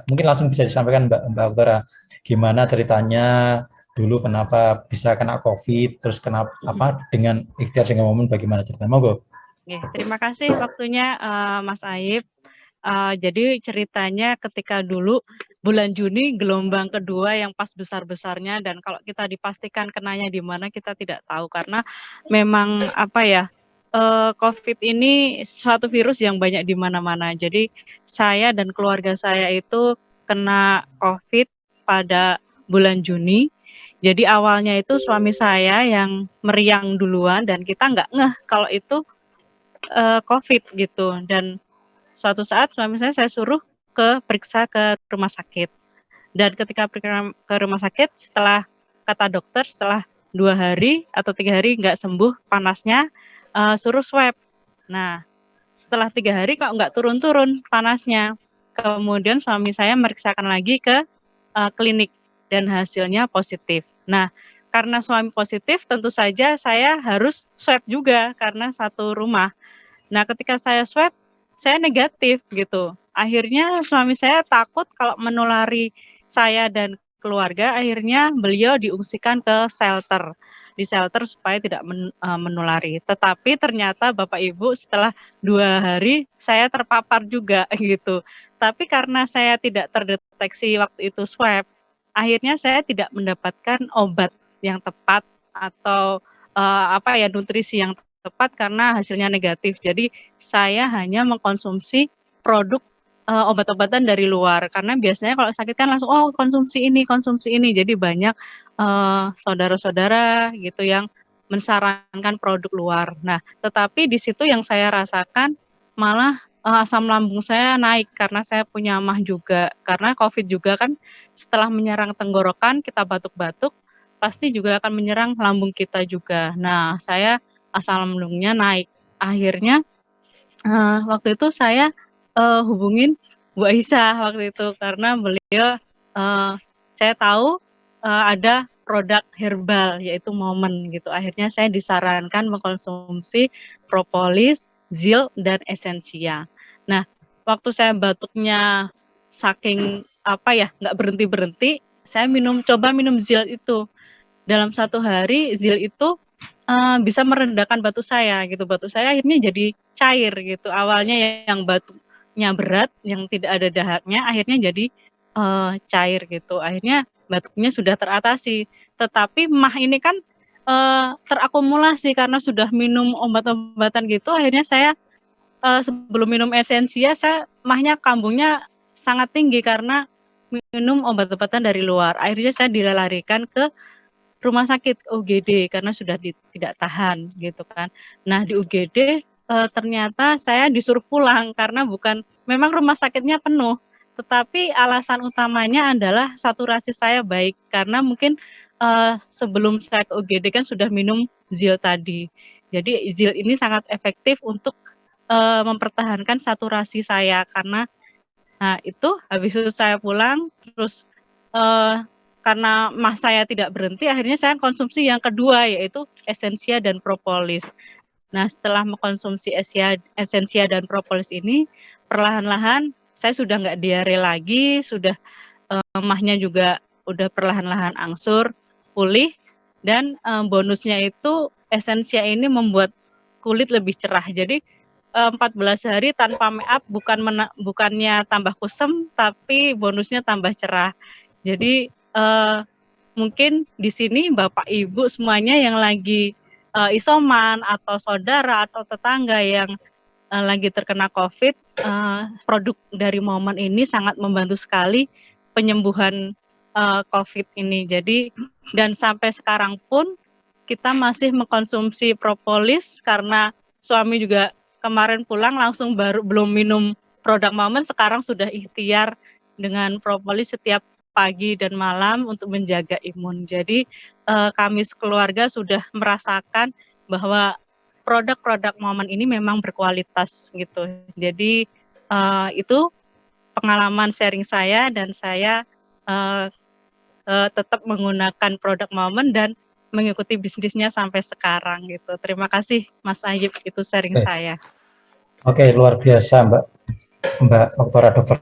Mungkin langsung bisa disampaikan Mbak Oktora, gimana ceritanya dulu kenapa bisa kena COVID, terus kenapa apa dengan ikhtiar dengan momen bagaimana ceritanya? Monggo. Oke, terima kasih waktunya Mas Aib. Jadi ceritanya ketika dulu bulan Juni gelombang kedua yang pas besar-besarnya, dan kalau kita dipastikan kenanya di mana kita tidak tahu karena memang apa ya, COVID ini suatu virus yang banyak di mana-mana. Jadi saya dan keluarga saya itu kena COVID pada bulan Juni. Jadi awalnya itu suami saya yang meriang duluan dan kita nggak ngeh kalau itu COVID gitu, dan suatu saat suami saya suruh periksa ke rumah sakit, dan ketika periksa ke rumah sakit setelah kata dokter setelah 2 hari atau 3 hari nggak sembuh panasnya, suruh swab. Nah, setelah 3 hari kok nggak turun-turun panasnya. Kemudian suami saya meriksakan lagi ke klinik dan hasilnya positif. Nah, karena suami positif tentu saja saya harus swab juga karena satu rumah. Nah, ketika saya swab, saya negatif gitu. Akhirnya suami saya takut kalau menulari saya dan keluarga, akhirnya beliau diungsikan ke shelter, di shelter supaya tidak menulari. Tetapi ternyata Bapak Ibu setelah 2 hari saya terpapar juga gitu. Tapi karena saya tidak terdeteksi waktu itu swab, akhirnya saya tidak mendapatkan obat yang tepat atau, nutrisi yang tepat karena hasilnya negatif. Jadi saya hanya mengkonsumsi produk, obat-obatan dari luar, karena biasanya kalau sakit kan langsung, "Oh konsumsi ini konsumsi ini." Jadi banyak, saudara-saudara gitu yang mensarankan produk luar. Nah, tetapi di situ yang saya rasakan malah, asam lambung saya naik karena saya punya MAH juga. Karena COVID juga kan setelah menyerang tenggorokan, kita batuk-batuk, pasti juga akan menyerang lambung kita juga. Nah, saya asam lambungnya naik. Akhirnya, waktu itu saya, hubungin Bu Aisyah waktu itu karena beliau, saya tahu, ada produk herbal yaitu Momen gitu. Akhirnya saya disarankan mengkonsumsi propolis, zil, dan esensia. Nah, waktu saya batuknya saking nggak berhenti-berhenti, saya coba minum zil itu. Dalam 1 hari zil itu bisa merendahkan batuk saya gitu. Batuk saya akhirnya jadi cair gitu. Awalnya yang batuknya berat, yang tidak ada dahaknya, akhirnya jadi, cair gitu. Akhirnya batuknya sudah teratasi. Tetapi MAH ini kan, terakumulasi karena sudah minum obat-obatan gitu, akhirnya saya, sebelum minum esensia MAH-nya kambungnya sangat tinggi karena minum obat-obatan dari luar. Akhirnya saya dilarikan ke rumah sakit UGD karena sudah tidak tahan gitu kan. Nah di UGD ternyata saya disuruh pulang karena memang rumah sakitnya penuh, tetapi alasan utamanya adalah saturasi saya baik karena mungkin sebelum saya ke UGD kan sudah minum zil tadi. Jadi zil ini sangat efektif untuk mempertahankan saturasi saya karena itu habis itu saya pulang terus karena MAH saya tidak berhenti, akhirnya saya konsumsi yang kedua yaitu esensia dan propolis. Nah, setelah mengkonsumsi esensia dan propolis ini, perlahan-lahan saya sudah nggak diare lagi, sudah MAH-nya juga udah perlahan-lahan angsur, pulih, dan bonusnya itu esensia ini membuat kulit lebih cerah. Jadi 14 hari tanpa make up bukannya tambah kusem, tapi bonusnya tambah cerah. Jadi mungkin di sini Bapak Ibu semuanya yang lagi isoman atau saudara atau tetangga yang lagi terkena COVID, produk dari Momen ini sangat membantu sekali penyembuhan COVID ini. Jadi dan sampai sekarang pun kita masih mengkonsumsi propolis karena suami juga kemarin pulang langsung belum minum produk Momen, sekarang sudah ikhtiar dengan propolis setiap pagi dan malam untuk menjaga imun. Jadi kami sekeluarga sudah merasakan bahwa produk-produk Momen ini memang berkualitas gitu. Jadi itu pengalaman sharing saya dan saya tetap menggunakan produk Momen dan mengikuti bisnisnya sampai sekarang gitu. Terima kasih Mas Ayib, itu sharing saya. Oke, luar biasa Mbak Oktora, Dokter